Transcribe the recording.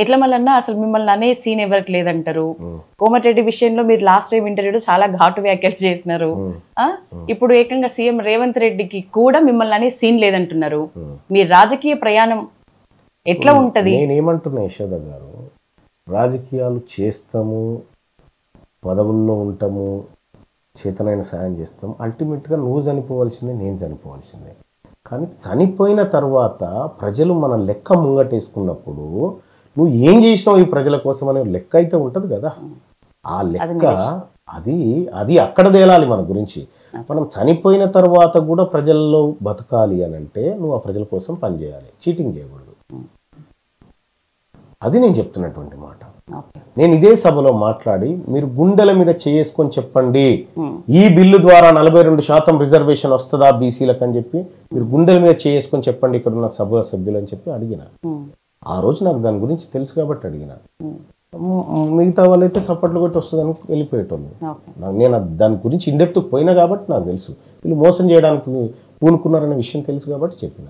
ఎట్లా మళ్ళన్నా అసలు మిమ్మల్ని అనే సీన్ ఎవరికి లేదంటారు. కోమటిరెడ్డి విషయంలో మీరు లాస్ట్ టైం ఇంటర్వ్యూలో చాలా ఘాటు వ్యాఖ్యలు చేసినారు. ఇప్పుడు ఏకంగా సీఎం రేవంత్ రెడ్డికి కూడా మిమ్మల్ని అనే సీన్ లేదంటున్నారు. మీ రాజకీయ ప్రయాణం ఎట్లా ఉంటది? నేనేమంటున్నా యశోద గారు, రాజకీయాలు చేస్తాము, పదవుల్లో ఉంటాము, చేతనైన సాయం చేస్తాం. అల్టిమేట్గా నువ్వు చనిపోవాల్సిందే, నేను చనిపోవాల్సిందే. కానీ చనిపోయిన తర్వాత ప్రజలు మన లెక్క ముంగటేసుకున్నప్పుడు నువ్వు ఏం చేసినావు ఈ ప్రజల కోసం అనే లెక్క అయితే ఉంటుంది కదా. ఆ లెక్క అది అక్కడ తేలాలి మన గురించి. మనం చనిపోయిన తర్వాత కూడా ప్రజల్లో బతకాలి అని అంటే నువ్వు ఆ ప్రజల కోసం పనిచేయాలి, చీటింగ్ చేయకూడదు. అది నేను చెప్తున్నటువంటి మాట. నేను ఇదే సభలో మాట్లాడి మీరు గుండెల మీద చేసుకొని చెప్పండి, ఈ బిల్లు ద్వారా 42% రిజర్వేషన్ వస్తుందా బీసీలకు అని చెప్పి మీరు గుండెల మీద చేసుకొని చెప్పండి ఇక్కడ ఉన్న సభ్యులు అని చెప్పి అడిగిన. ఆ రోజు నాకు దాని గురించి తెలుసు కాబట్టి అడిగిన. మిగతా వాళ్ళైతే సపోర్ట్లు కొట్టి వస్తుందని వెళ్ళిపోయేటోళ్ళు. నేను దాని గురించి ఇండెప్త్ పోయినా కాబట్టి నాకు తెలుసు. వీళ్ళు మోసం చేయడానికి పూనుకున్నారనే విషయం తెలుసు కాబట్టి చెప్పిన.